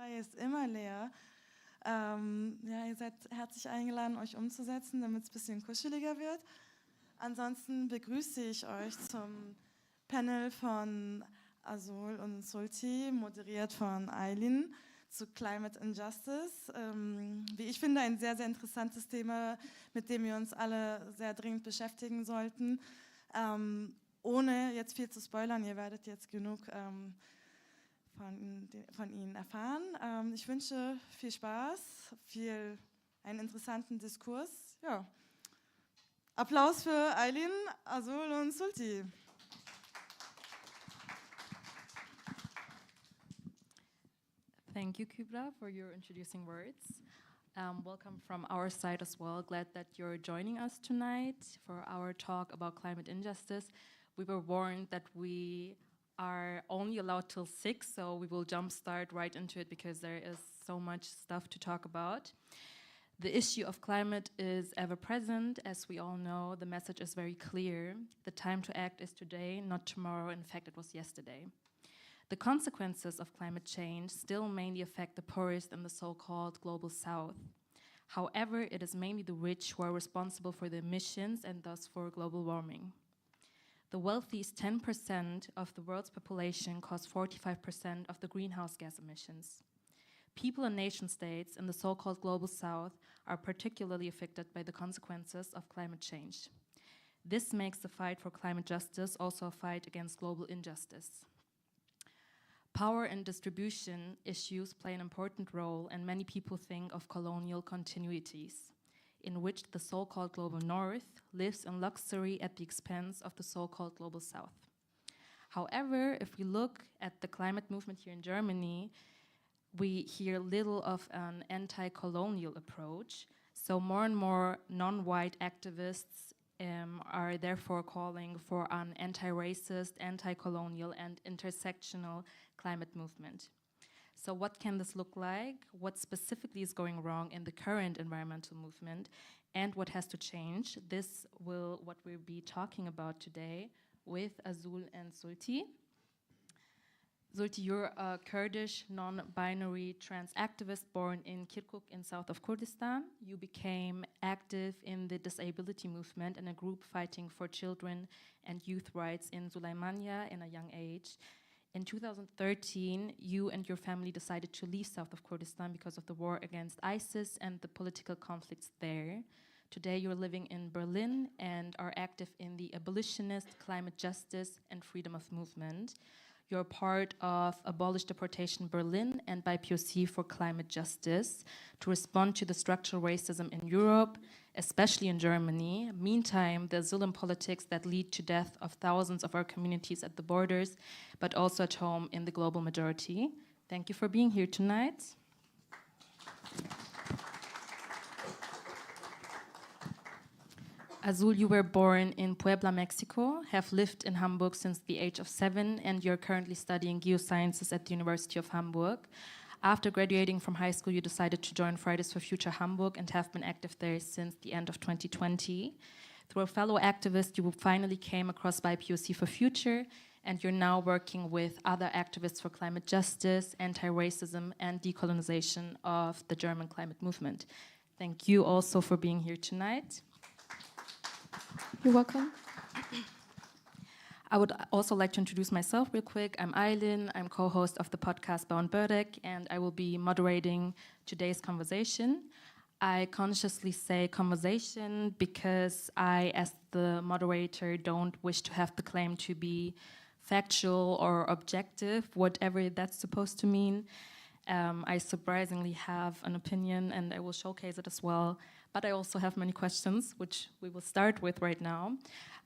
Reihe ist immer leer. Ja, ihr seid herzlich eingeladen, euch umzusetzen, damit es ein bisschen kuscheliger wird. Ansonsten begrüße ich euch zum Panel von Azul und Sulti, moderiert von Aylin, zu Climate Injustice. Wie ich finde, ein sehr, sehr interessantes Thema, mit dem wir uns alle sehr dringend beschäftigen sollten. Ohne jetzt viel zu spoilern, ihr werdet jetzt genug von Ihnen erfahren. Ich wünsche viel Spaß, einen interessanten Diskurs. Ja. Applaus für Aylin, Azul und Sulti. Thank you, Kubra, for your introducing words. Welcome from our side as well. Glad that you're joining us tonight for our talk about climate injustice. We were warned that we are only allowed till 6, so we will jumpstart right into it because there is so much stuff to talk about. The issue of climate is ever present. As we all know, the message is very clear. The time to act is today, not tomorrow. In fact, it was yesterday. The consequences of climate change still mainly affect the poorest in the so-called global south. However, it is mainly the rich who are responsible for the emissions and thus for global warming. The wealthiest 10% of the world's population cause 45% of the greenhouse gas emissions. People and nation states in the so-called global south are particularly affected by the consequences of climate change. This makes the fight for climate justice also a fight against global injustice. Power and distribution issues play an important role, and many people think of colonial continuities, in which the so-called global north lives in luxury at the expense of the so-called global south. However, if we look at the climate movement here in Germany, we hear little of an anti-colonial approach. So more and more non-white activists are therefore calling for an anti-racist, anti-colonial, and intersectional climate movement. So what can this look like? What specifically is going wrong in the current environmental movement, and what has to change? This will what we'll be talking about today with Azul and Sulti. Sulti, you're a Kurdish non-binary trans activist born in Kirkuk in south of Kurdistan. You became active in the disability movement and a group fighting for children and youth rights in Sulaimania in a young age. In 2013, you and your family decided to leave south of Kurdistan because of the war against ISIS and the political conflicts there. Today, you're living in Berlin and are active in the abolitionist, climate justice, and freedom of movement. You're part of Abolish Deportation Berlin and by POC for Climate Justice to respond to the structural racism in Europe, especially in Germany. Meantime, the asylum politics that lead to death of thousands of our communities at the borders, but also at home in the global majority. Thank you for being here tonight. Azul, you were born in Puebla, Mexico, have lived in Hamburg since the age of 7, and you're currently studying geosciences at the University of Hamburg. After graduating from high school, you decided to join Fridays for Future Hamburg and have been active there since the end of 2020. Through a fellow activist, you finally came across BIPOC for Future, and you're now working with other activists for climate justice, anti-racism, and decolonization of the German climate movement. Thank you also for being here tonight. You're welcome. I would also like to introduce myself real quick. I'm Aylin. I'm co-host of the podcast Bound Burdick, and I will be moderating today's conversation. I consciously say conversation because I, as the moderator, don't wish to have the claim to be factual or objective, whatever that's supposed to mean. I surprisingly have an opinion, and I will showcase it as well. But I also have many questions, which we will start with right now.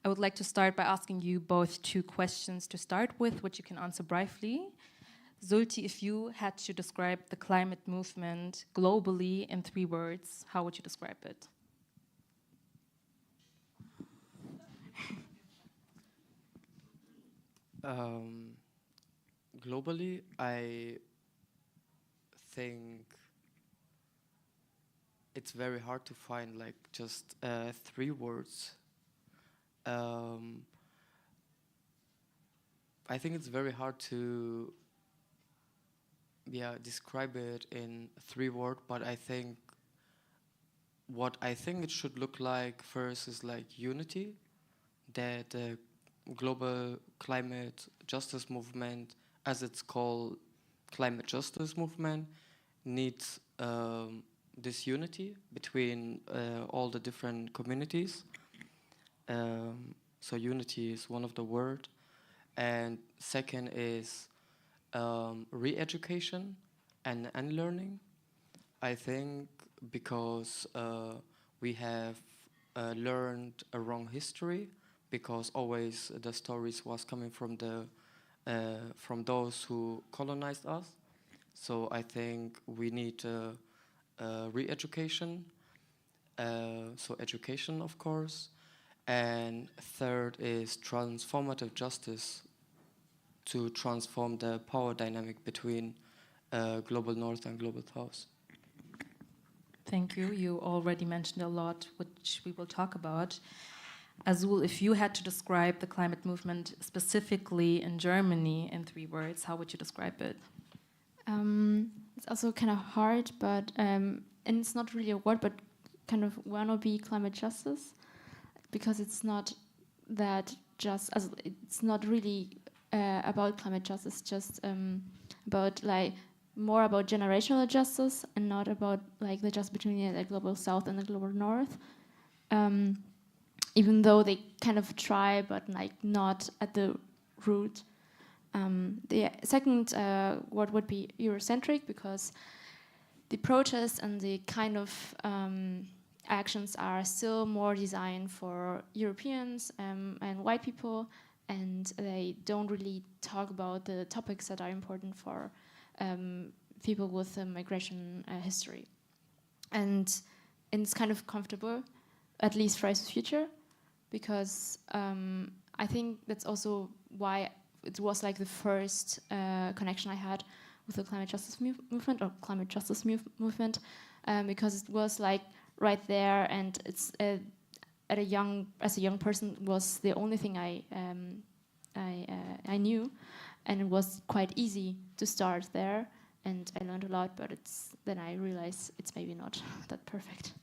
I would like to start by asking you both 2 questions to start with, which you can answer briefly. Sulti, if you had to describe the climate movement globally in 3 words, how would you describe it? Globally, I think it's very hard to find like just 3 words. I think it's very hard to describe it in 3 words, but I think what I think it should look like first is like unity, that the global climate justice movement, as it's called, climate justice movement, needs this unity between all the different communities. So unity is one of the word, and second is re-education and unlearning. I think because we have learned a wrong history, because always the stories was coming from those who colonized us. So I think we need re-education, so education, of course. And third is transformative justice, to transform the power dynamic between global north and global south. Thank you. You already mentioned a lot, which we will talk about. Azul, if you had to describe the climate movement specifically in Germany in 3 words, how would you describe it? It's also kind of hard, but and it's not really a word, but kind of wannabe climate justice, because it's not that just, it's not really about climate justice, just about like more about generational justice and not about like the justice between the global south and the global north. Even though they kind of try, but like not at the root. The second word would be Eurocentric, because the protests and the kind of actions are still more designed for Europeans and white people, and they don't really talk about the topics that are important for people with a migration history. And it's kind of comfortable, at least Fridays for Future, because I think that's also why it was like the first connection I had with the climate justice movement, or climate justice movement, because it was like right there, and it's as a young person was the only thing I knew, and it was quite easy to start there, and I learned a lot. But then I realized it's maybe not that perfect.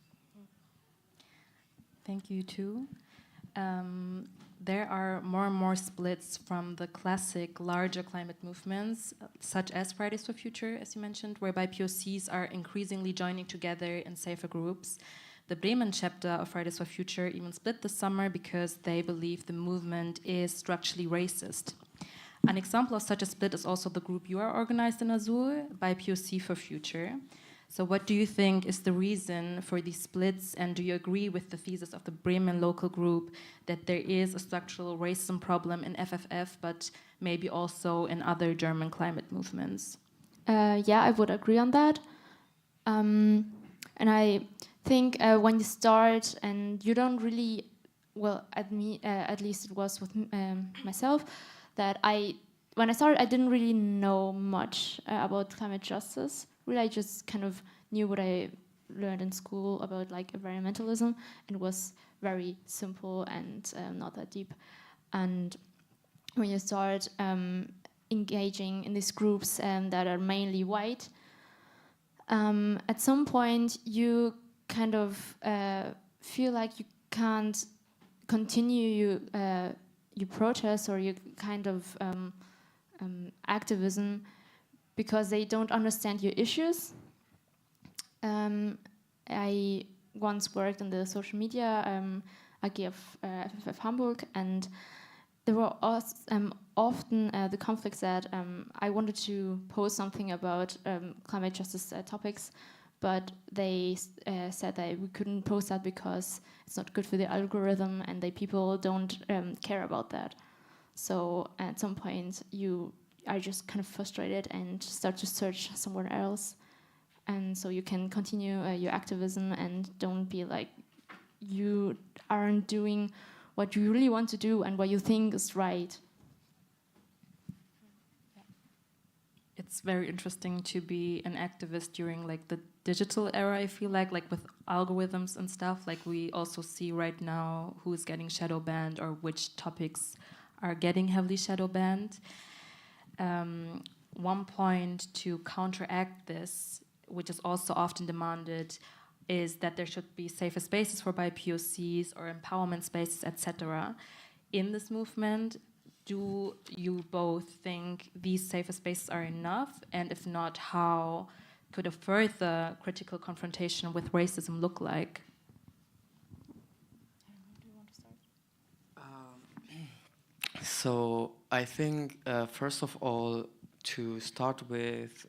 Thank you too. There are more and more splits from the classic larger climate movements, such as Fridays for Future, as you mentioned, whereby POCs are increasingly joining together in safer groups. The Bremen chapter of Fridays for Future even split this summer because they believe the movement is structurally racist. An example of such a split is also the group you are organized in Azul by POC for Future. So what do you think is the reason for these splits, and do you agree with the thesis of the Bremen local group that there is a structural racism problem in FFF, but maybe also in other German climate movements? Yeah, I would agree on that. And I think when you start and you don't really, well, at least it was with myself, that when I started, I didn't really know much about climate justice. Really, I just kind of knew what I learned in school about like environmentalism, and it was very simple and not that deep. And when you start engaging in these groups that are mainly white, at some point you kind of feel like you can't continue your protest or your kind of activism, because they don't understand your issues. I once worked in the social media AG of FFF Hamburg, and there were often the conflicts that I wanted to post something about climate justice topics, but they said that we couldn't post that because it's not good for the algorithm, and people don't care about that. So at some point you are just kind of frustrated and start to search somewhere else. And so you can continue your activism and don't be like, you aren't doing what you really want to do and what you think is right. It's very interesting to be an activist during like the digital era, I feel like with algorithms and stuff. Like we also see right now who is getting shadow banned or which topics are getting heavily shadow banned. one point to counteract this, which is also often demanded, is that there should be safer spaces for BIPOCs or empowerment spaces, etc. In this movement, do you both think these safer spaces are enough? And if not, how could a further critical confrontation with racism look like? So I think, first of all, to start with,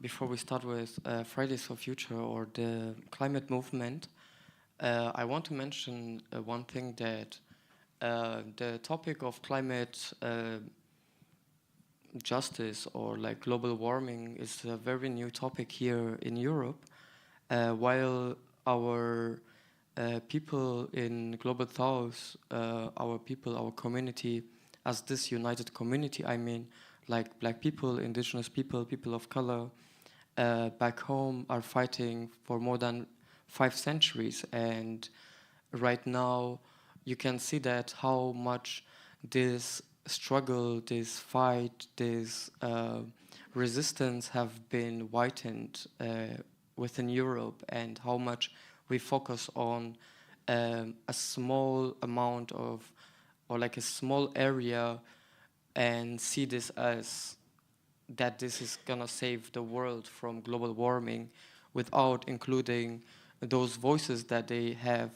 before we start with Fridays for Future or the climate movement, I want to mention one thing, that the topic of climate justice or like global warming is a very new topic here in Europe, while our people in Global South, our community, as this united community, I mean, like black people, indigenous people, people of color, back home are fighting for more than 5 centuries. And right now, you can see that how much this struggle, this fight, this resistance have been whitened within Europe, and how much we focus on a small amount of, or like a small area, and see this as that this is gonna save the world from global warming, without including those voices that they have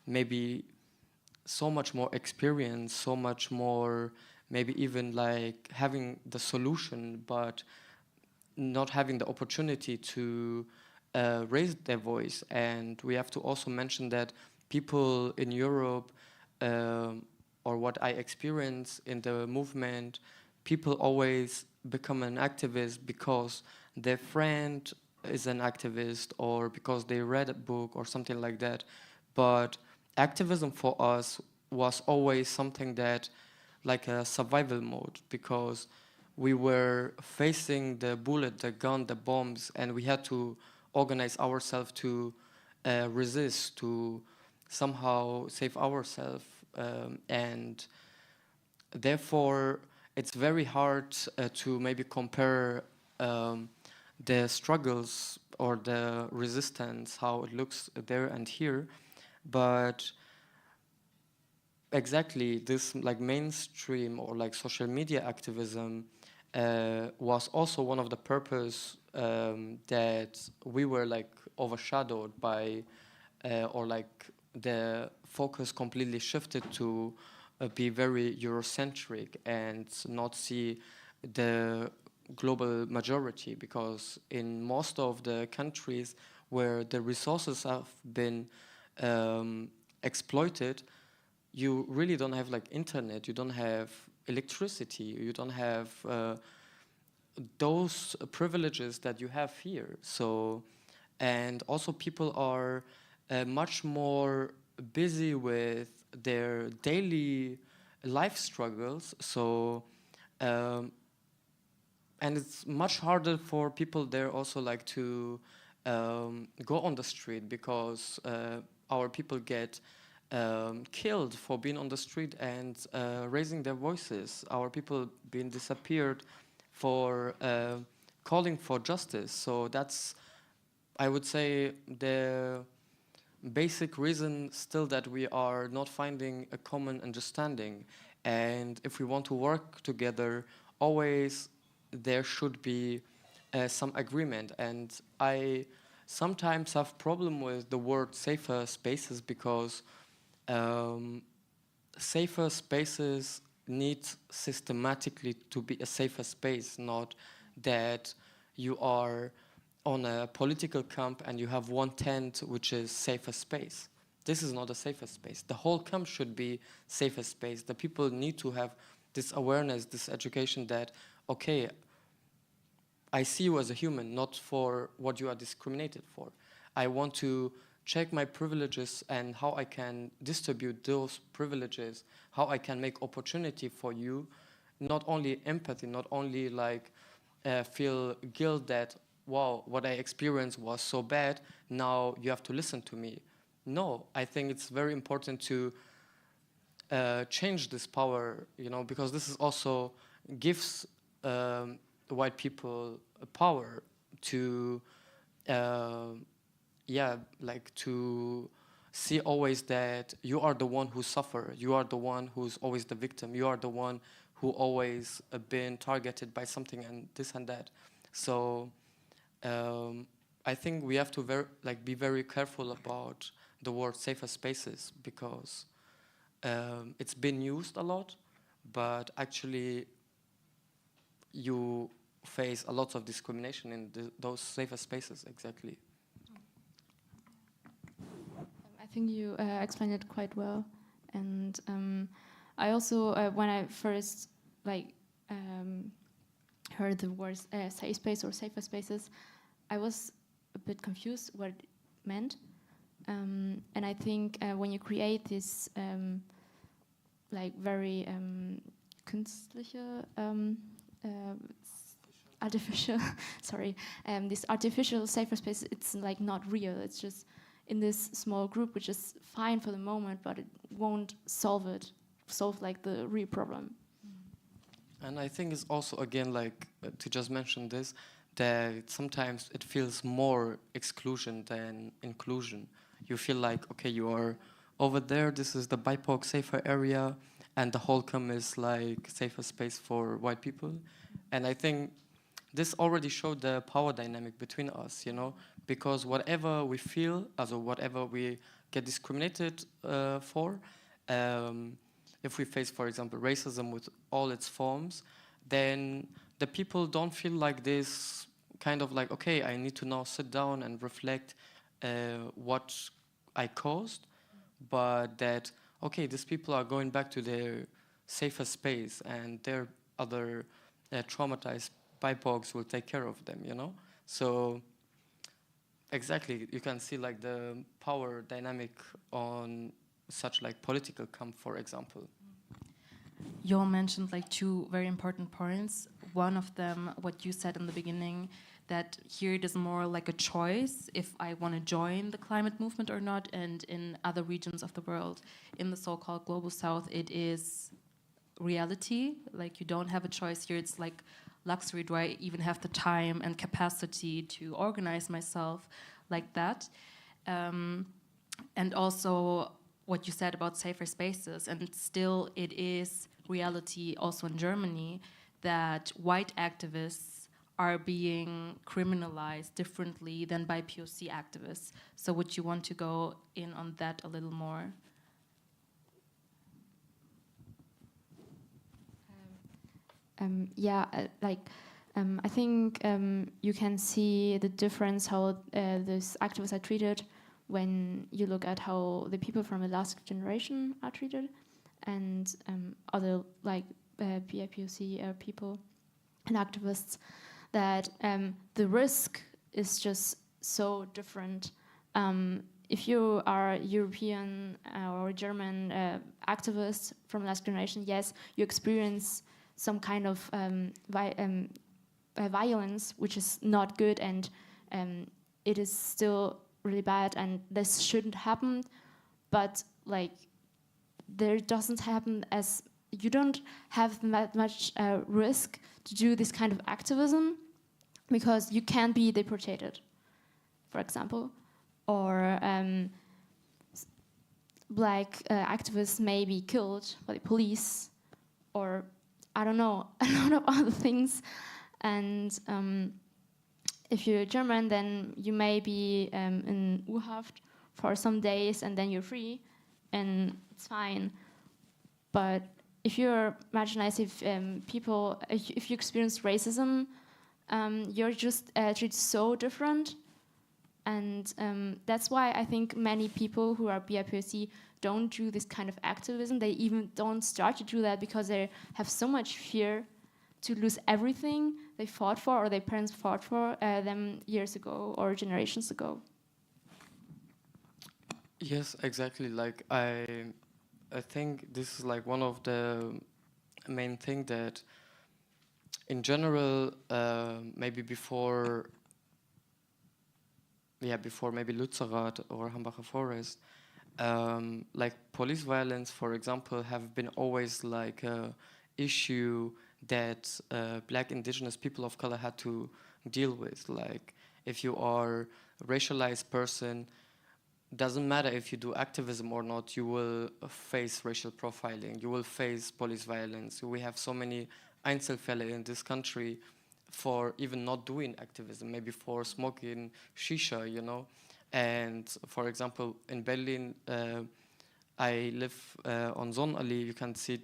maybe so much more experience, so much more, maybe even like having the solution, but not having the opportunity to raise their voice. And we have to also mention that people in Europe, or what I experience in the movement, people always become an activist because their friend is an activist, or because they read a book or something like that. But activism for us was always something that, like a survival mode, because we were facing the bullet, the gun, the bombs, and we had to organize ourselves to resist, to somehow save ourselves. And therefore, it's very hard to maybe compare the struggles or the resistance, how it looks there and here. But exactly, this like mainstream or like social media activism was also one of the purpose that we were like overshadowed by, or like the focus completely shifted to be very Eurocentric and not see the global majority, because in most of the countries where the resources have been exploited, you really don't have like internet, you don't have electricity, you don't have those privileges that you have here. So, and also people are much more busy with their daily life struggles. So, and it's much harder for people there also like to go on the street, because our people get killed for being on the street and raising their voices. Our people being disappeared for calling for justice. So that's, I would say, the basic reason still that we are not finding a common understanding. And if we want to work together, always there should be some agreement. And I sometimes have problem with the word safer spaces, because safer spaces need systematically to be a safer space, not that you are on a political camp and you have one tent which is safer space. This is not a safer space. The whole camp should be safer space. The people need to have this awareness, this education that, okay, I see you as a human, not for what you are discriminated for. I want to check my privileges and how I can distribute those privileges, how I can make opportunity for you, not only empathy, not only like feel guilt that, wow, what I experienced was so bad, now you have to listen to me. No, I think it's very important to change this power, you know, because this is also gives the white people power to, like to see always that you are the one who suffer, you are the one who's always the victim, you are the one who always been targeted by something and this and that. So I think we have to be very careful about the word safer spaces, because it's been used a lot, but actually you face a lot of discrimination in those safer spaces. Exactly. I think you explained it quite well, and I also, when I first heard the words safe space or safer spaces, I was a bit confused what it meant, and I think when you create this very künstliche, artificial, sorry, this artificial safer space, it's like not real. It's just in this small group, which is fine for the moment, but it won't solve like the real problem. And I think it's also, again, like to just mention this, that sometimes it feels more exclusion than inclusion. You feel like, okay, you are over there, this is the BIPOC safer area, and the Holcomb is like safer space for white people. And I think this already showed the power dynamic between us, you know, because whatever we feel, also whatever we get discriminated for, if we face, for example, racism with all its forms, then the people don't feel like this kind of like, okay, I need to now sit down and reflect what I caused, but that, okay, these people are going back to their safer space and their other traumatized BIPOCs will take care of them, you know? So exactly, you can see like the power dynamic on such like political camp, for example. You all mentioned like two very important points. One of them, what you said in the beginning, that here it is more like a choice if I want to join the climate movement or not, and in other regions of the world, in the so-called global south, it is reality. Like you don't have a choice here. It's like luxury. Do I even have the time and capacity to organize myself like that? And also what you said about safer spaces, and still it is reality also in Germany that white activists are being criminalized differently than by POC activists. So would you want to go in on that a little more? I think you can see the difference how these activists are treated when you look at how the people from the last generation are treated, and other like BIPOC people and activists, that the risk is just so different. If you are European or German activist from last generation, yes, you experience some kind of violence, which is not good, and it is still really bad, and this shouldn't happen. But like, there doesn't happen, as you don't have that much risk to do this kind of activism, because you can be deported, for example, or black activists may be killed by the police, or I don't know, a lot of other things. And if you're German, then you may be in U-Haft for some days and then you're free, and it's fine. But if you're marginalized, if you experience racism, you're just treated so different. And that's why I think many people who are BIPOC don't do this kind of activism. They even don't start to do that because they have so much fear to lose everything they fought for, or their parents fought for them years ago or generations ago. Yes, exactly. Like I think this is like one of the main thing that, in general, maybe before maybe Lützerath or Hambacher Forest, like police violence, for example, have been always like a issue that black indigenous people of color had to deal with. Like, if you are a racialized person, doesn't matter if you do activism or not, you will face racial profiling, you will face police violence. We have so many Einzelfälle in this country for even not doing activism, maybe for smoking shisha, you know. And for example, in Berlin, I live on Sonnenallee. You can see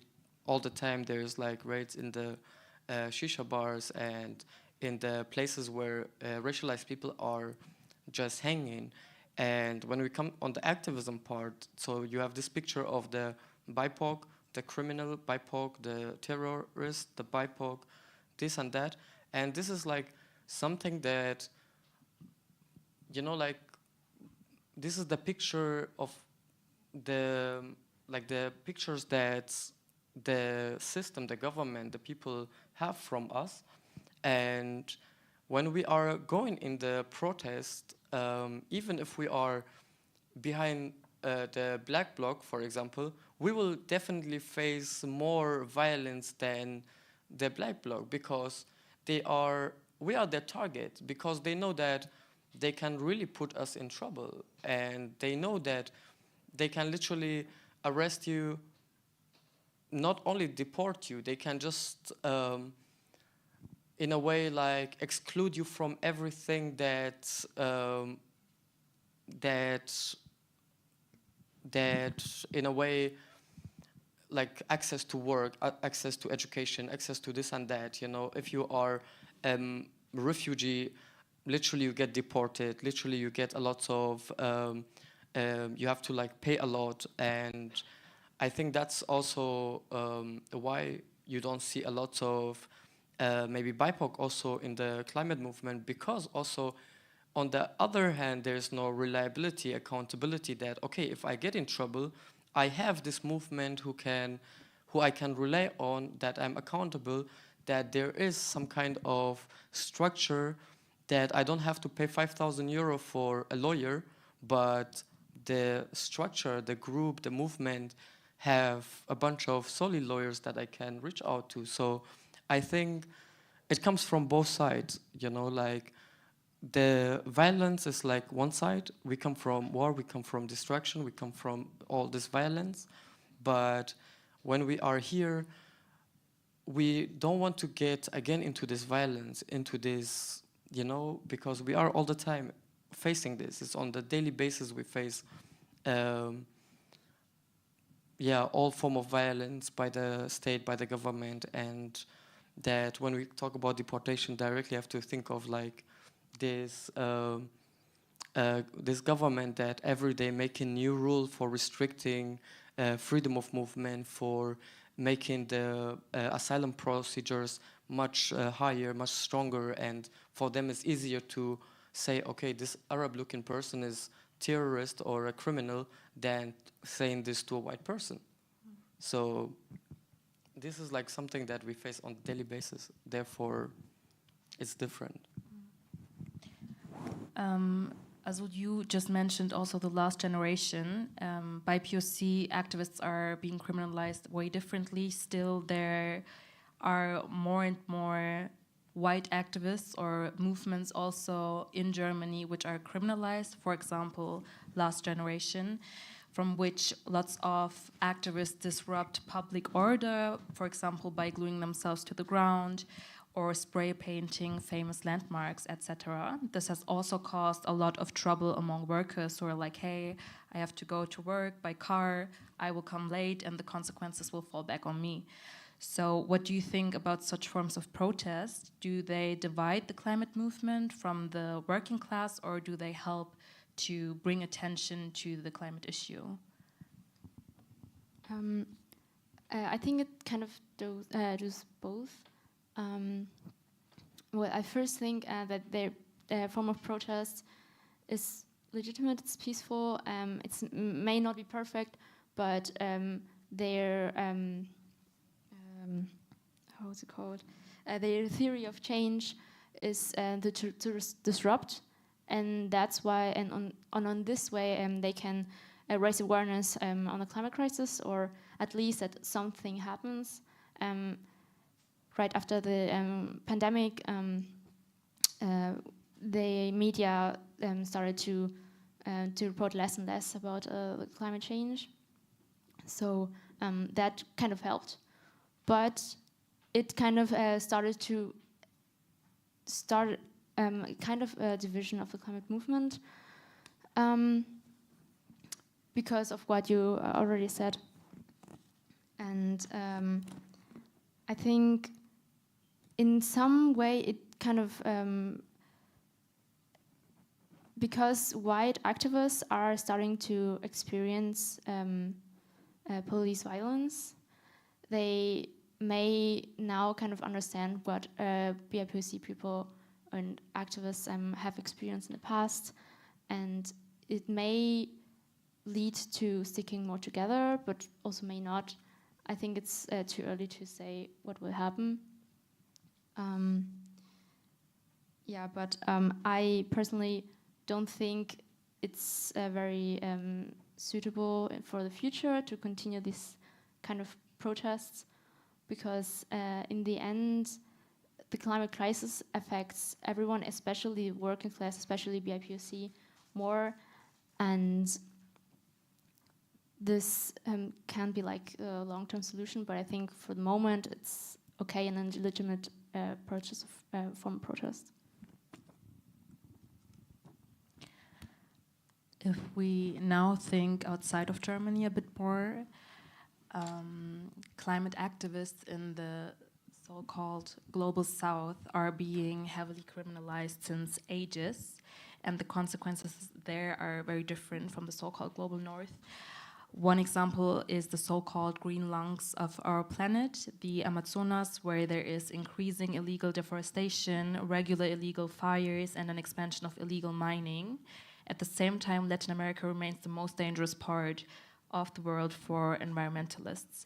all the time there's like raids in the shisha bars and in the places where racialized people are just hanging. And when we come on the activism part, so you have this picture of the BIPOC, the criminal BIPOC, the terrorist, the BIPOC, this and that. And this is like something that, you know, like, this is the picture of the, like the pictures that the system, the government, the people have from us. And when we are going in the protest, even if we are behind the black bloc, for example, we will definitely face more violence than the black bloc, because we are their target, because they know that they can really put us in trouble, and they know that they can literally arrest you, not only deport you, they can just in a way like exclude you from everything that that in a way, like access to work, access to education, access to this and that, you know. If you are refugee, literally you get deported, literally you get a lot of you have to like pay a lot. And I think that's also why you don't see a lot of maybe BIPOC also in the climate movement, because also on the other hand there's no reliability, accountability, that okay, if I get in trouble, I have this movement who I can rely on, that I'm accountable, that there is some kind of structure, that I don't have to pay 5,000 euro for a lawyer, but the structure, the group, the movement have a bunch of solid lawyers that I can reach out to. So I think it comes from both sides, you know, like the violence is like one side. We come from war, we come from destruction, we come from all this violence. But when we are here, we don't want to get again into this violence, into this, you know, because we are all the time facing this. It's on the daily basis we face all form of violence by the state, by the government. And that when we talk about deportation, directly have to think of like this this government that every day making new rule for restricting freedom of movement, for making the asylum procedures much higher, much stronger, and for them it's easier to say, okay, this Arab-looking person is terrorist or a criminal, than saying this to a white person. So this is like something that we face on a daily basis. Therefore, it's different. Azul, you just mentioned also the last generation. By POC, activists are being criminalized way differently. Still, there are more and more white activists or movements also in Germany which are criminalized. For example, last generation, from which lots of activists disrupt public order, for example, by gluing themselves to the ground or spray painting famous landmarks, etc. This has also caused a lot of trouble among workers who are like, hey, I have to go to work by car, I will come late, and the consequences will fall back on me. So what do you think about such forms of protest? Do they divide the climate movement from the working class, or do they help to bring attention to the climate issue? I think it kind of does both. Well, I first think that their form of protest is legitimate, it's peaceful, it may not be perfect, but their, how is it called? Their theory of change is to disrupt, and that's why, and on this way, they can raise awareness on the climate crisis, or at least that something happens. right after the pandemic, the media started to report less and less about climate change. So that kind of helped. But it kind of started to start kind of a division of the climate movement because of what you already said. And I think in some way it kind of, because white activists are starting to experience police violence, they may now kind of understand what BIPOC people and activists have experienced in the past, and it may lead to sticking more together, but also may not. I think it's too early to say what will happen. Yeah, but I personally don't think it's very suitable for the future to continue this kind of protests, because in the end, the climate crisis affects everyone, especially the working class, especially BIPOC, more, and this can be like a long-term solution, but I think for the moment it's okay and a legitimate purchase of form of protest. If we now think outside of Germany a bit more, climate activists in the so-called global south are being heavily criminalized since ages, and the consequences there are very different from the so-called global north. One example is the so-called green lungs of our planet, the Amazonas, where there is increasing illegal deforestation, regular illegal fires, and an expansion of illegal mining. At the same time, Latin America remains the most dangerous part of the world for environmentalists.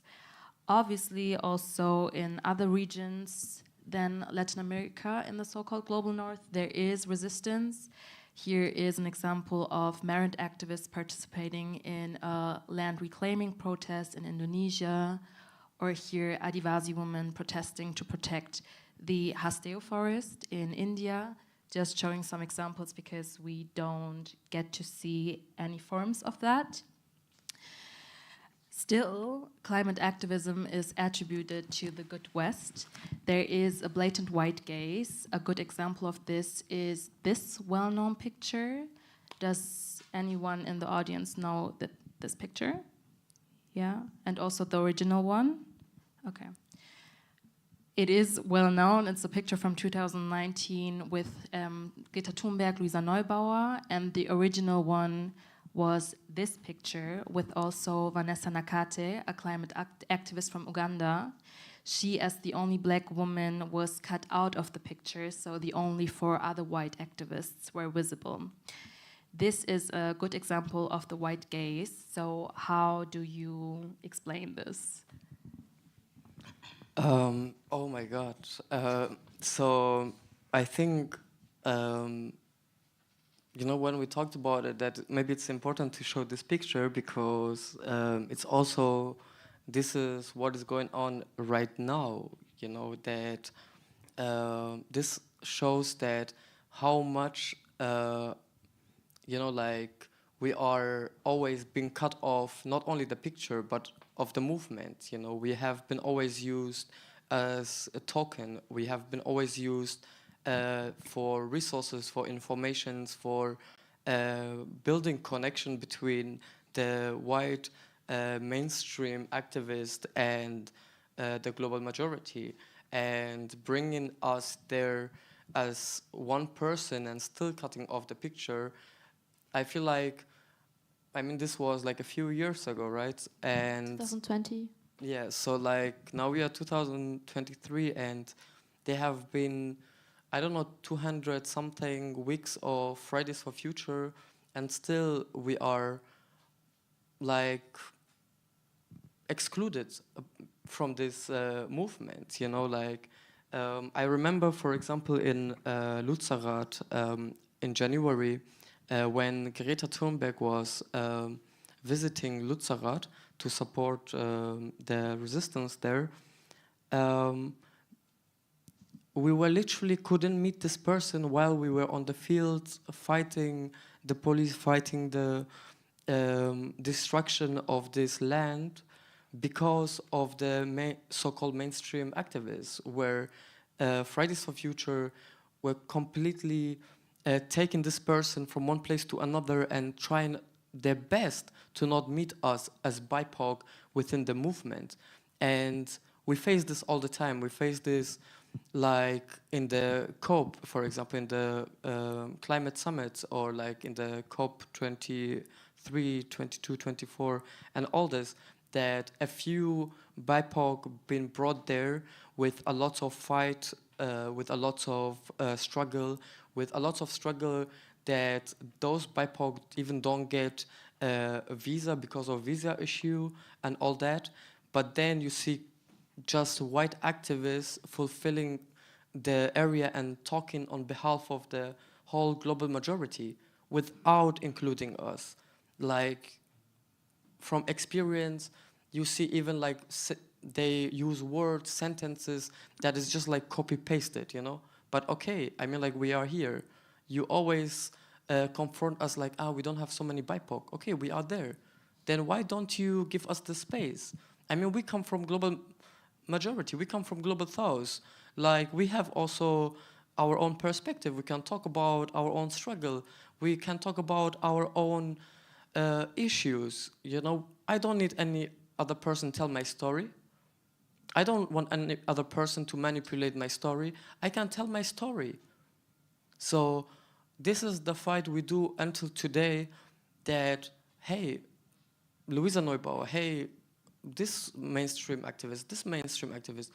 Obviously, also in other regions than Latin America, in the so-called global north, there is resistance. Here is an example of migrant activists participating in a land reclaiming protest in Indonesia, or here Adivasi women protesting to protect the Hasteo forest in India. Just showing some examples because we don't get to see any forms of that. Still, climate activism is attributed to the good West. There is a blatant white gaze. A good example of this is this well-known picture. Does anyone in the audience know this picture? Yeah, and also the original one? Okay. It is well known. It's a picture from 2019 with Greta Thunberg, Luisa Neubauer, and the original one was this picture with also Vanessa Nakate, a climate activist from Uganda. She, as the only black woman, was cut out of the picture, so the only 4 other white activists were visible. This is a good example of the white gaze. So how do you explain this? Oh my God. So I think, you know, when we talked about it, that maybe it's important to show this picture because it's also, this is what is going on right now, you know, that this shows that how much, you know, like we are always being cut off, not only the picture, but of the movement. You know, we have been always used as a token. We have been always used for resources, for informations, for building connection between the white mainstream activist and the global majority, and bringing us there as one person and still cutting off the picture. I feel like, I mean, this was like a few years ago, right? And 2020. yeah, so like now we are 2023 and there have been, I don't know, 200 something weeks of Fridays for Future, and still we are like excluded from this movement, you know, like I remember, for example, in Lutzerat in January, when Greta Thunberg was visiting Lutzerat to support the resistance there, we were literally couldn't meet this person while we were on the field fighting the police, fighting the destruction of this land because of the so-called mainstream activists, where Fridays for Future were completely taking this person from one place to another and trying their best to not meet us as BIPOC within the movement. And we face this all the time. We face this like in the COP, for example, in the climate summits, or like in the COP 23, 22, 24, and all this, that a few BIPOC been brought there with a lot of fight, with a lot of struggle, that those BIPOC even don't get a visa because of visa issue and all that. But then you see just white activists fulfilling the area and talking on behalf of the whole global majority without including us. Like, from experience, you see even like they use words, sentences that is just like copy-pasted, you know? But okay, I mean, like, we are here. You always confront us like, we don't have so many BIPOC. Okay, we are there. Then why don't you give us the space? I mean, we come from global majority. We come from global south. Like, we have also our own perspective. We can talk about our own struggle. We can talk about our own issues. You know, I don't need any other person tell my story. I don't want any other person to manipulate my story. I can tell my story. So this is the fight we do until today, that, hey, Luisa Neubauer, hey, this mainstream activist,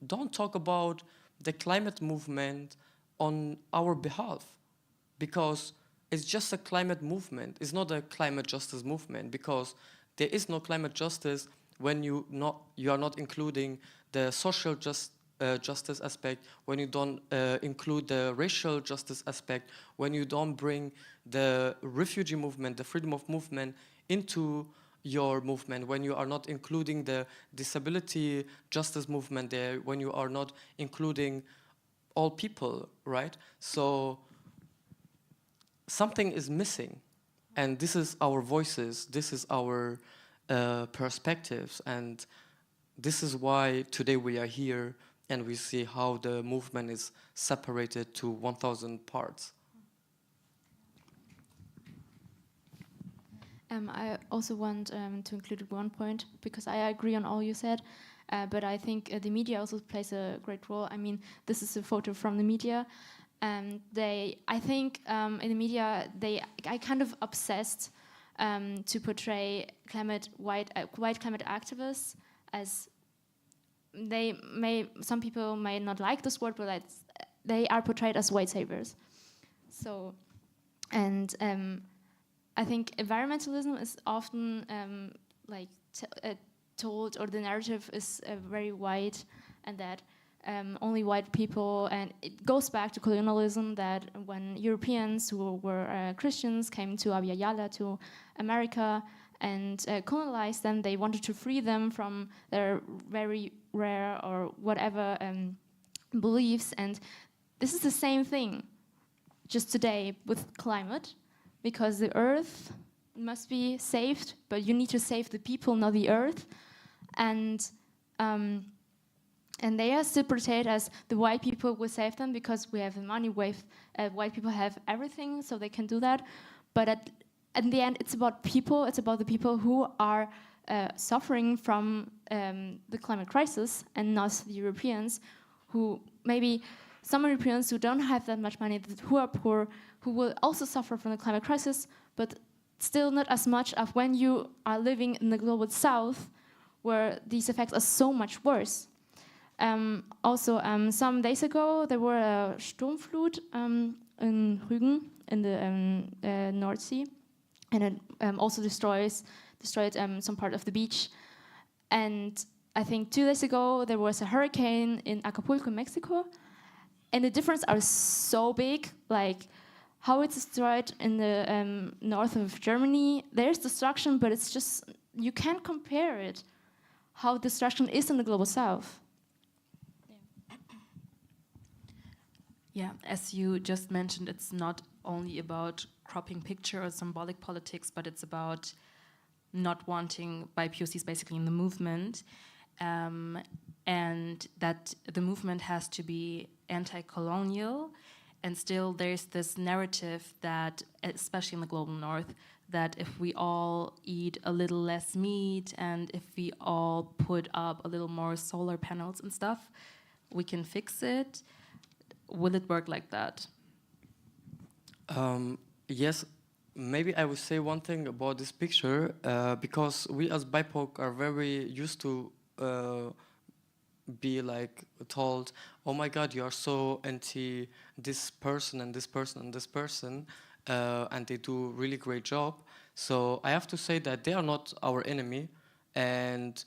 don't talk about the climate movement on our behalf, because it's just a climate movement. It's not a climate justice movement, because there is no climate justice when you are not including the social justice aspect, when you don't include the racial justice aspect, when you don't bring the refugee movement, the freedom of movement into your movement, when you are not including the disability justice movement there, when you are not including all people, right? So something is missing, and this is our voices, this is our perspectives, and this is why today we are here and we see how the movement is separated to 1,000 parts. I also want to include one point, because I agree on all you said, but I think the media also plays a great role. I mean, this is a photo from the media, and I think in the media, I kind of obsessed to portray white climate activists as some people may not like this word, but they are portrayed as white saviors. So, and I think environmentalism is often told, or the narrative is very white, and that only white people, and it goes back to colonialism, that when Europeans who were Christians came to Abya Yala, to America, and colonized them, they wanted to free them from their very rare or whatever beliefs. And this is the same thing just today with climate, because the earth must be saved, but you need to save the people, not the earth. And they are still portrayed as the white people will save them because we have the money. White people have everything, so they can do that. But at the end, it's about people. It's about the people who are suffering from the climate crisis, and not the Europeans, who maybe some Europeans who don't have that much money, who are poor, who will also suffer from the climate crisis, but still not as much as when you are living in the global south, where these effects are so much worse. Also, some days ago, there were a Sturmflut in Rügen, in the North Sea, and it also destroyed some part of the beach. And I think 2 days ago, there was a hurricane in Acapulco, Mexico, and the difference are so big, like how it's destroyed in the north of Germany. There's destruction, but it's just, you can't compare it, how destruction is in the global south. Yeah, as you just mentioned, it's not only about cropping picture or symbolic politics, but it's about not wanting BIPOCs basically in the movement, and that the movement has to be anti-colonial, and still there's this narrative that, especially in the global north, that if we all eat a little less meat and if we all put up a little more solar panels and stuff, we can fix it. Will it work like that? Yes, maybe I would say one thing about this picture, because we as BIPOC are very used to be like told, oh my God, you are so anti this person and this person and this person, and they do really great job. So I have to say that they are not our enemy, and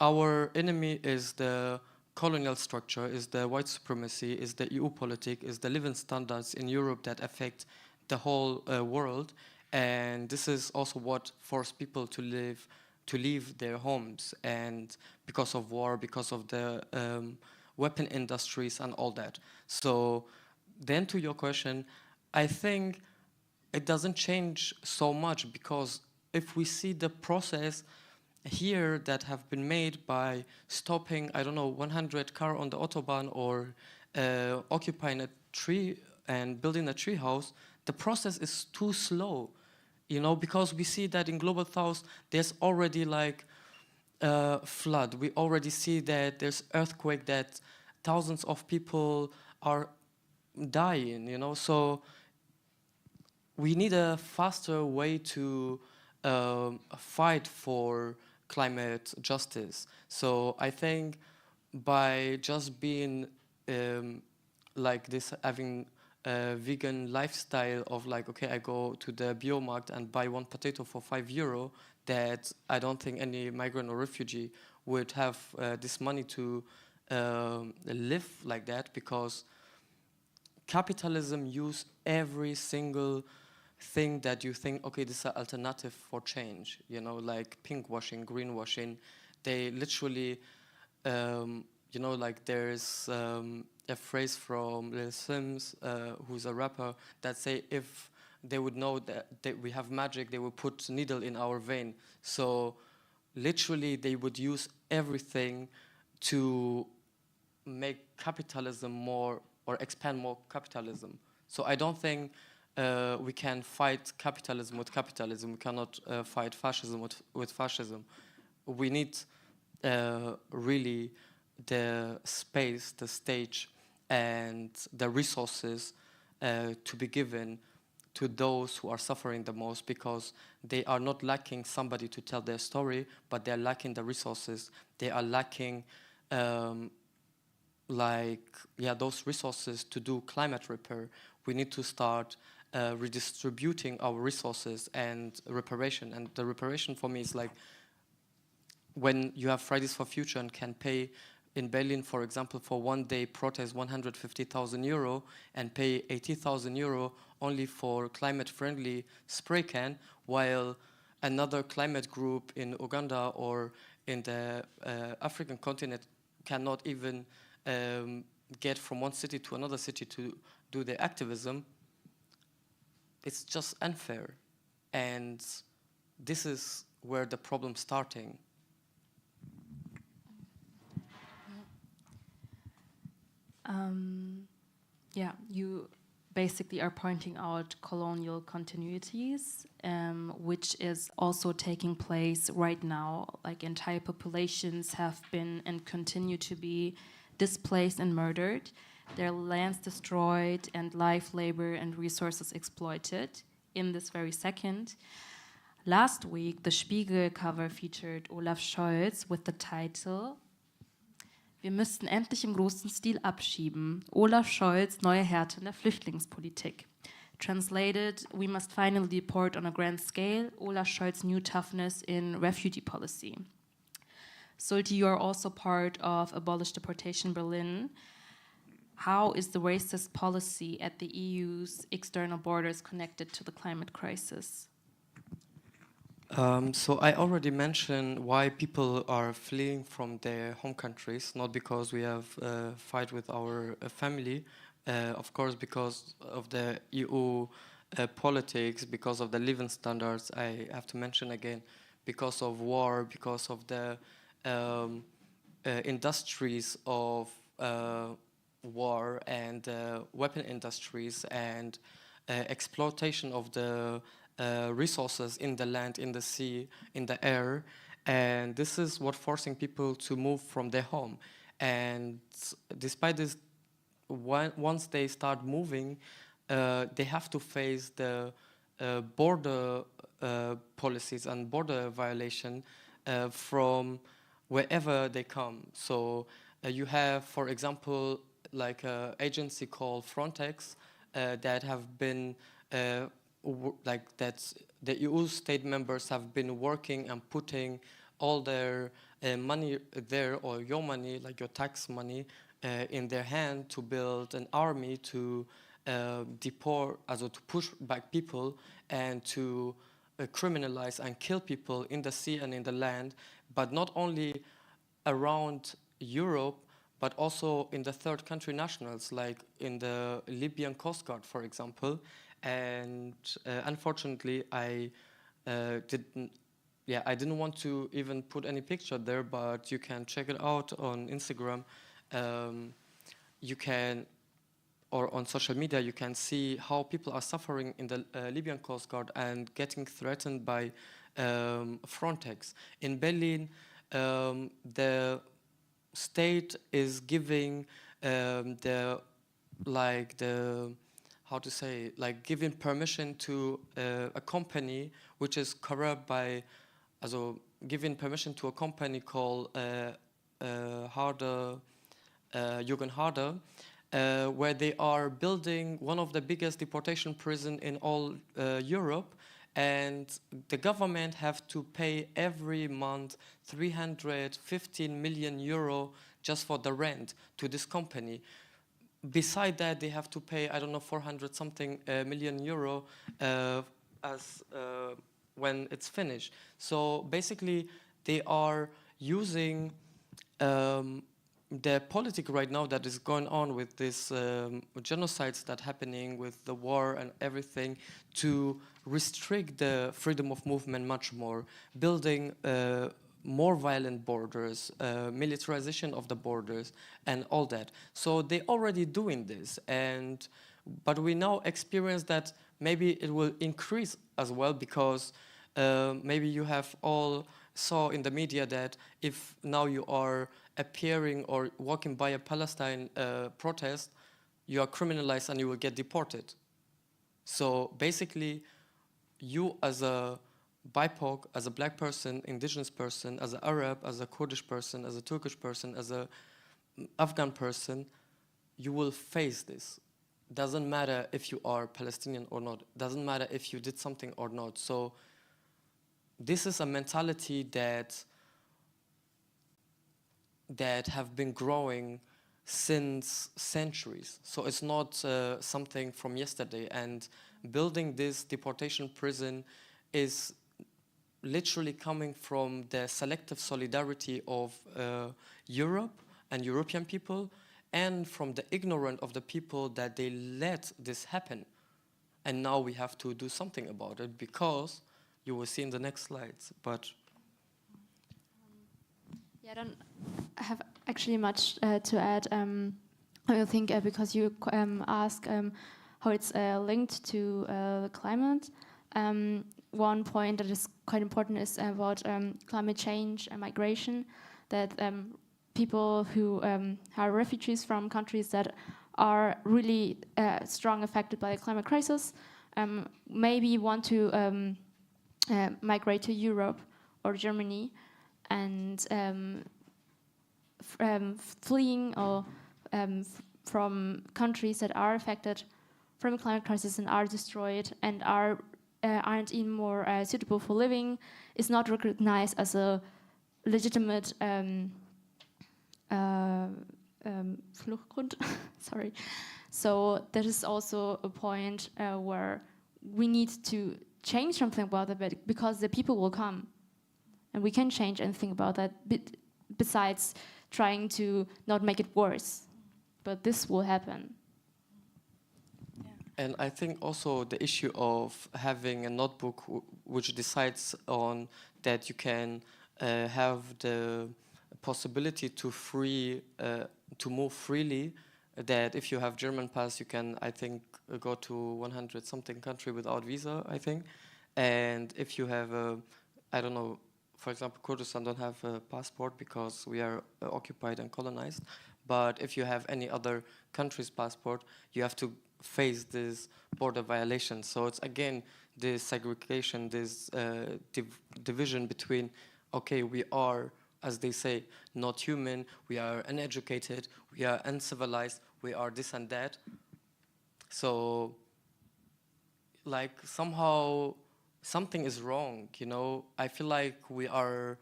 our enemy is the colonial structure, is the white supremacy, is the EU politic, is the living standards in Europe that affect the whole world. And this is also what forced people to leave their homes, and because of war, because of the weapon industries and all that. So then to your question, I think it doesn't change so much, because if we see the process here that have been made by stopping, I don't know, 100 car on the autobahn, or occupying a tree and building a tree house, the process is too slow, you know, because we see that in Global South there's already like flood. We already see that there's earthquake, that thousands of people are dying, you know. So we need a faster way to fight for climate justice. So I think by just being like this, having a vegan lifestyle of like, okay, I go to the biomarkt and buy one potato for €5, that I don't think any migrant or refugee would have this money to live like that, because capitalism use every single thing that you think, okay, this is an alternative for change, you know, like pink washing, greenwashing. They literally, you know, like there's a phrase from Lil Sims, who's a rapper, that say if they would know that we have magic, they would put needle in our vein. So literally they would use everything to make capitalism more, or expand more capitalism. So I don't think we can fight capitalism with capitalism. We cannot fight fascism with fascism. We need really the space, the stage, and the resources to be given to those who are suffering the most, because they are not lacking somebody to tell their story, but they are lacking the resources. They are lacking those resources to do climate repair. We need to start redistributing our resources and reparation. And the reparation for me is like when you have Fridays for Future and can pay in Berlin, for example, for one day protest €150,000 and pay €80,000 only for climate-friendly spray can, while another climate group in Uganda or in the African continent cannot even get from one city to another city to do their activism. It's just unfair. And this is where the problem's starting. Yeah, you basically are pointing out colonial continuities, which is also taking place right now. Like entire populations have been and continue to be displaced and murdered, their lands destroyed, and life, labor, and resources exploited in this very second. Last week, the Spiegel cover featured Olaf Scholz with the title Wir müssten endlich im großen Stil abschieben. Olaf Scholz, neue Härte in der Flüchtlingspolitik. Translated, we must finally deport on a grand scale. Olaf Scholz' new toughness in refugee policy. Sulti, you are also part of Abolish Deportation Berlin. How is the racist policy at the EU's external borders connected to the climate crisis? So I already mentioned why people are fleeing from their home countries, not because we have a fight with our family, of course, because of the EU politics, because of the living standards, I have to mention again, because of war, because of the industries of war and weapon industries and exploitation of the resources in the land, in the sea, in the air. And this is what forcing people to move from their home. And despite this, once they start moving, they have to face the border policies and border violation from wherever they come. So you have, for example, like an agency called Frontex that have been like that the EU state members have been working and putting all their money there, or your money, like your tax money, in their hand to build an army to deport, also to push back people and to criminalize and kill people in the sea and in the land, but not only around Europe, but also in the third country nationals, like in the Libyan Coast Guard, for example. And unfortunately, I didn't want to even put any picture there, but you can check it out on Instagram. You can, or on social media, you can see how people are suffering in the Libyan Coast Guard and getting threatened by Frontex. In Berlin, the state is giving giving permission to a company which is corrupt by, also giving permission to a company called Jürgen Harder, where they are building one of the biggest deportation prison in all Europe, and the government have to pay every month 315 million euro just for the rent to this company. Beside that, they have to pay, I don't know, 400 something million euro as when it's finished. So basically, they are using the politics right now that is going on with this genocides that happening with the war and everything to restrict the freedom of movement much more, building more violent borders, militarization of the borders, and all that. So they're already doing this, but we now experience that maybe it will increase as well, because maybe you have all saw in the media that if now you are appearing or walking by a Palestine protest, you are criminalized and you will get deported. So basically, you as a BIPOC, as a black person, indigenous person, as an Arab, as a Kurdish person, as a Turkish person, as a Afghan person, you will face this. Doesn't matter if you are Palestinian or not. Doesn't matter if you did something or not. So this is a mentality that have been growing since centuries. So it's not something from yesterday. And building this deportation prison is literally coming from the selective solidarity of Europe and European people, and from the ignorance of the people that they let this happen. And now we have to do something about it, because you will see in the next slides. But yeah, I don't have actually much to add. I think because you ask how it's linked to the climate. One point that is quite important is about climate change and migration, that people who are refugees from countries that are really strong affected by the climate crisis maybe want to migrate to Europe or Germany, and fleeing or from countries that are affected from the climate crisis and are destroyed and aren't even more suitable for living is not recognized as a legitimate Fluchtgrund. Sorry. So that is also a point where we need to change something about that, because the people will come, and we can change anything about that besides trying to not make it worse. But this will happen. And I think also the issue of having a notebook which decides on that you can have the possibility to to move freely, that if you have German pass you can, I think, go to 100 something country without visa, I think. And if you have I don't know, for example, Kurdistan don't have a passport because we are occupied and colonized, but if you have any other country's passport, you have to face this border violation. So it's again this segregation, this division between, okay, we are, as they say, not human, we are uneducated, we are uncivilized, we are this and that. So, like, somehow something is wrong, you know? I feel like we are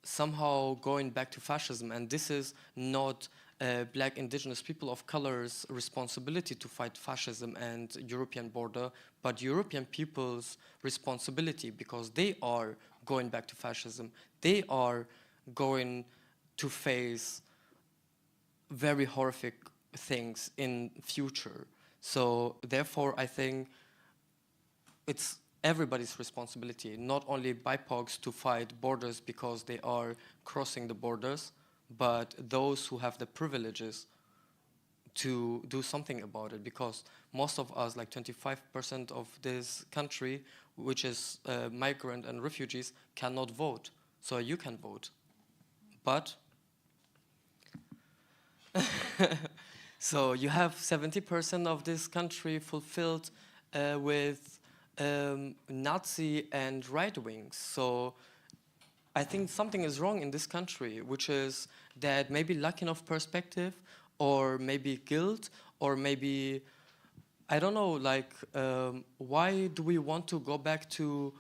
somehow going back to fascism, and this is not black indigenous people of color's responsibility to fight fascism and European border, but European people's responsibility, because they are going back to fascism. They are going to face very horrific things in future. So therefore I think it's everybody's responsibility, not only BIPOCs to fight borders because they are crossing the borders, but those who have the privileges to do something about it, because most of us, like 25% of this country, which is migrant and refugees, cannot vote. So you can vote. But so you have 70% of this country fulfilled with Nazi and right wings. So I think something is wrong in this country, which is that maybe lacking of perspective, or maybe guilt, or maybe, I don't know, like, why do we want to go back to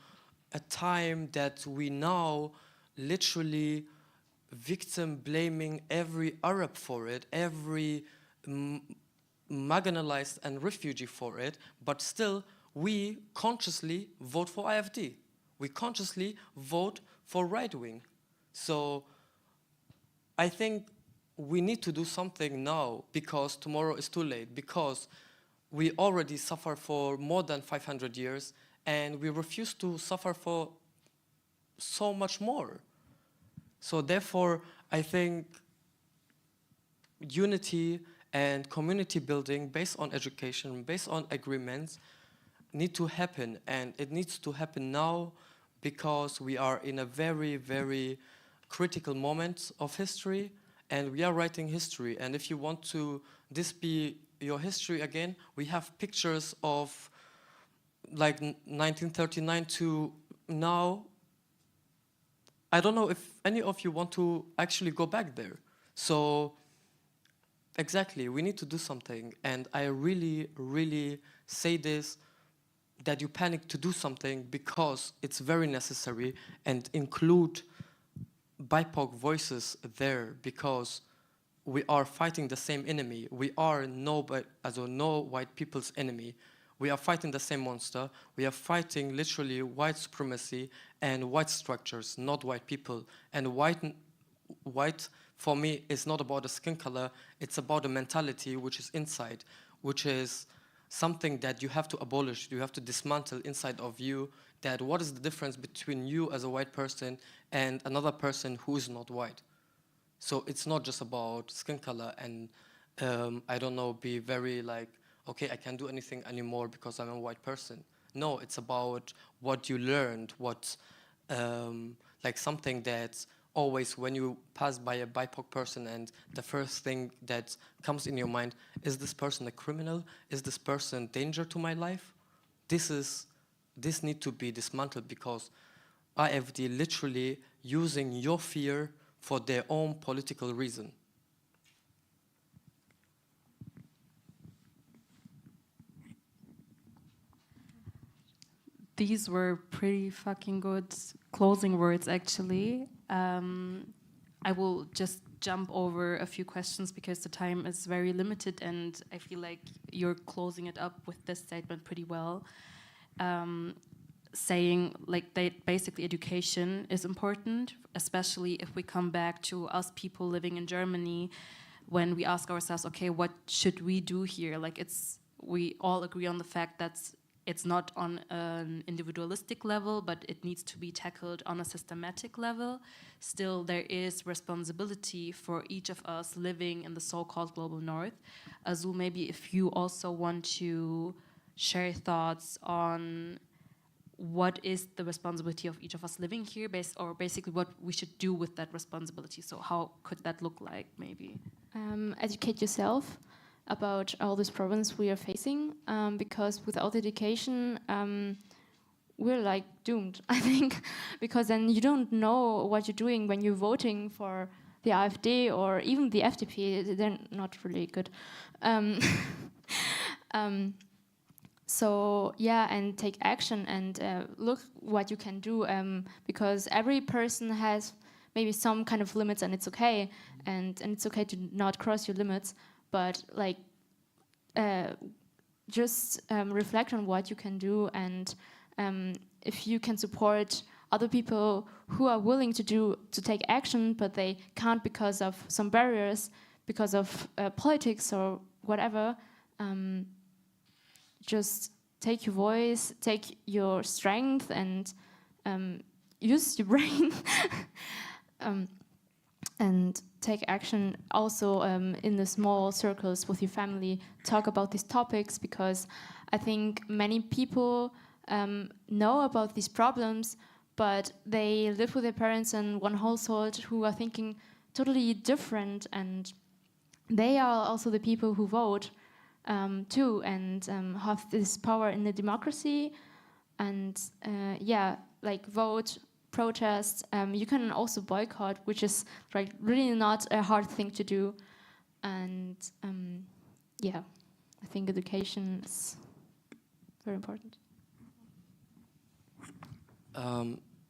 a time that we now literally victim blaming every Arab for it, every marginalized and refugee for it, but still we consciously vote for AfD. We consciously vote for right wing. So I think we need to do something now, because tomorrow is too late, because we already suffer for more than 500 years and we refuse to suffer for so much more. So therefore, I think unity and community building based on education, based on agreements, need to happen, and it needs to happen now, because we are in a very, very critical moment of history, and we are writing history. And if you want to this be your history again, we have pictures of like 1939 to now. I don't know if any of you want to actually go back there. So exactly, we need to do something. And I really, really say this, that you panic to do something, because it's very necessary, and include BIPOC voices there, because we are fighting the same enemy. We are no white people's enemy. We are fighting the same monster. We are fighting literally white supremacy and white structures, not white people. And white for me is not about the skin color, it's about the mentality which is inside, which is something that you have to abolish, you have to dismantle inside of you, that what is the difference between you as a white person and another person who is not white. So it's not just about skin color and, I don't know, be very like, okay, I can't do anything anymore because I'm a white person. No, it's about what you learned, what, like something that always when you pass by a BIPOC person and the first thing that comes in your mind, is this person a criminal? Is this person danger to my life? This needs to be dismantled, because AfD literally using your fear for their own political reason. These were pretty fucking good closing words, actually. I will just jump over a few questions because the time is very limited, and I feel like you're closing it up with this statement pretty well. Saying like that basically education is important, especially if we come back to us people living in Germany, when we ask ourselves, okay, what should we do here? Like we all agree on the fact that it's not on an individualistic level, but it needs to be tackled on a systematic level. Still, there is responsibility for each of us living in the so-called global north. Azul, maybe if you also want to share thoughts on what is the responsibility of each of us living here, or basically what we should do with that responsibility. So how could that look like, maybe? Educate yourself about all these problems we are facing, because without education, we're like doomed, I think, because then you don't know what you're doing when you're voting for the AfD or even the FDP. They're not really good. So yeah, and take action and look what you can do, because every person has maybe some kind of limits, and it's okay, and it's okay to not cross your limits, but like just reflect on what you can do, and if you can support other people who are willing to take action, but they can't because of some barriers, because of politics or whatever. Just take your voice, take your strength, and use your brain, and take action also in the small circles with your family. Talk about these topics, because I think many people know about these problems, but they live with their parents in one household who are thinking totally different, and they are also the people who vote too, and have this power in the democracy, and yeah, like vote, protest. You can also boycott, which is like really not a hard thing to do, and yeah, I think education is very important.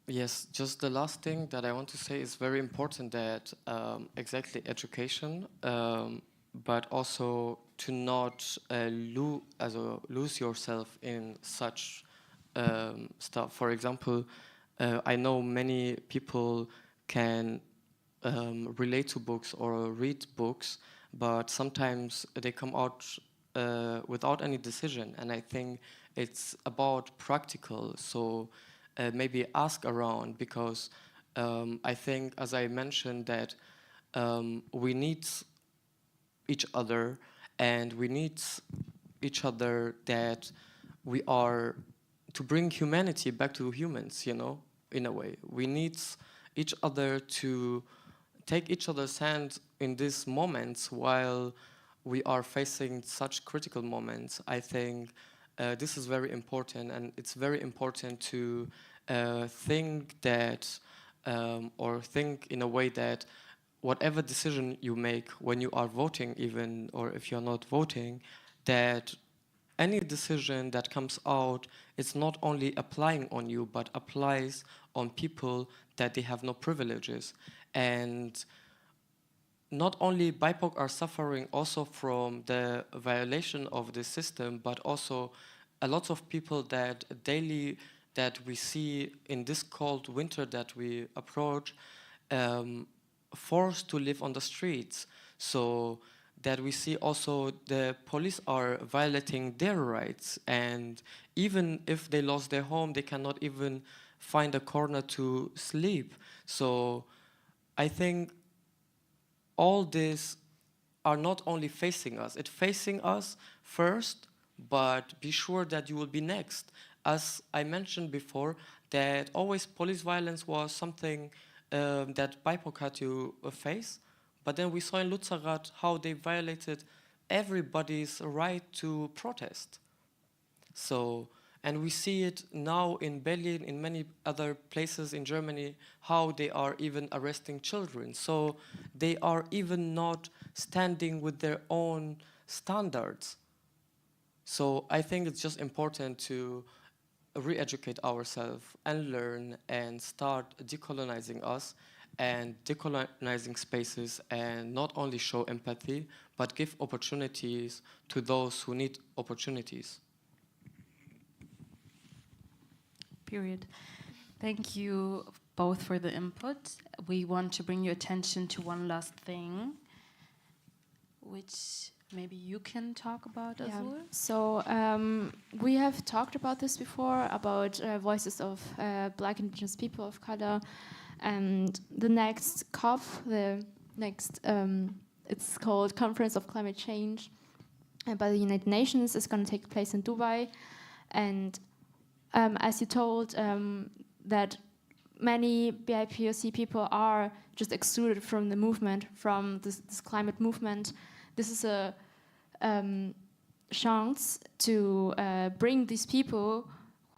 Yes, just the last thing that I want to say is very important, that exactly education, but also to not lose yourself in such stuff. For example, I know many people can relate to books or read books, but sometimes they come out without any decision, and I think it's about practical. So maybe ask around, because I think, as I mentioned, that we need each other, and we need each other, that we are to bring humanity back to humans, you know, in a way. We need each other to take each other's hand in these moments while we are facing such critical moments. I think this is very important, and it's very important to think that, or think in a way that whatever decision you make when you are voting, even, or if you're not voting, that any decision that comes out is not only applying on you, but applies on people that they have no privileges. And not only BIPOC are suffering also from the violation of the system, but also a lot of people that daily, that we see in this cold winter that we approach, forced to live on the streets. So that we see also the police are violating their rights, and even if they lost their home, they cannot even find a corner to sleep. So I think all this are not only facing us, it's facing us first, but be sure that you will be next. As I mentioned before, that always police violence was something that BIPOC had to face, but then we saw in Lutzerat how they violated everybody's right to protest. So, and we see it now in Berlin, in many other places in Germany, how they are even arresting children. So they are even not standing with their own standards. So I think it's just important to re-educate ourselves and learn and start decolonizing us and decolonizing spaces, and not only show empathy, but give opportunities to those who need opportunities. Period. Thank you both for the input. We want to bring your attention to one last thing, which Maybe you can talk about Azul? So we have talked about this before, about voices of Black Indigenous people of color, and the next COP, it's called Conference of Climate Change by the United Nations, is going to take place in Dubai, and as you told, that many BIPOC people are just excluded from the movement, from this climate movement. This is a chance to bring these people,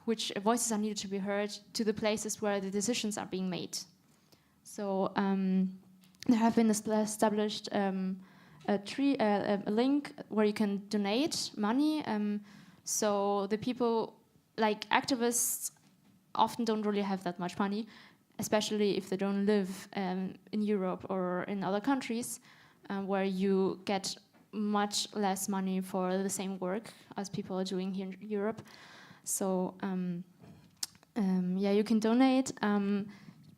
which voices are needed to be heard, to the places where the decisions are being made. So there have been established a link where you can donate money. So the people, like activists, often don't really have that much money, especially if they don't live in Europe or in other countries where you get much less money for the same work as people are doing here in Europe. So yeah, you can donate,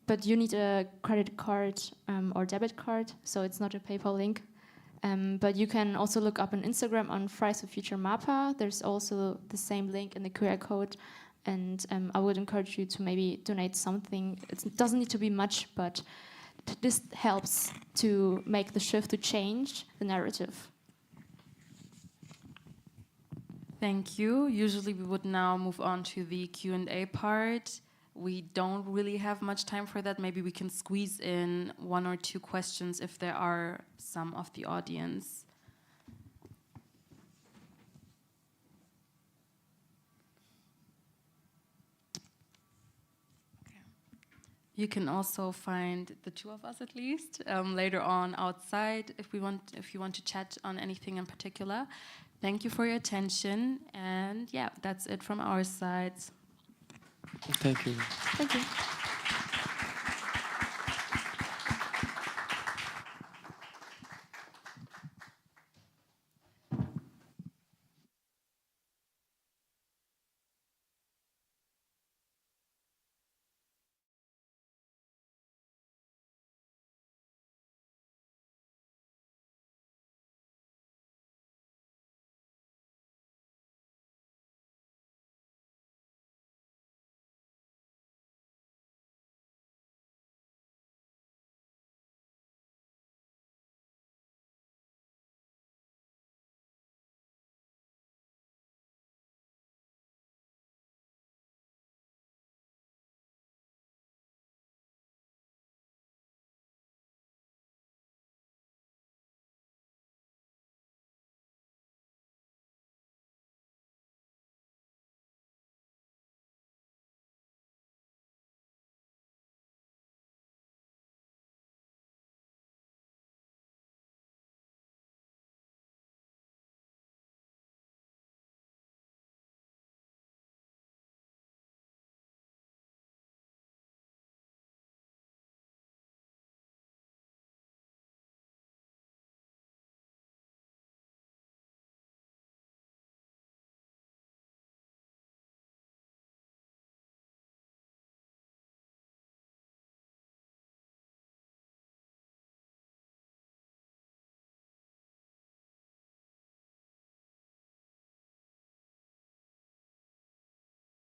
but you need a credit card or debit card, so it's not a PayPal link. But you can also look up on Instagram on Fridays for Future MAPA. There's also the same link in the QR code, and I would encourage you to maybe donate something. It doesn't need to be much, but this helps to make the shift, to change the narrative. Thank you. Usually we would now move on to the Q&A part. We don't really have much time for that. Maybe we can squeeze in 1 or 2 questions if there are some of the audience. Okay. You can also find the 2 of us at least later on outside if you want to chat on anything in particular. Thank you for your attention, and yeah, that's it from our side. Thank you. Thank you.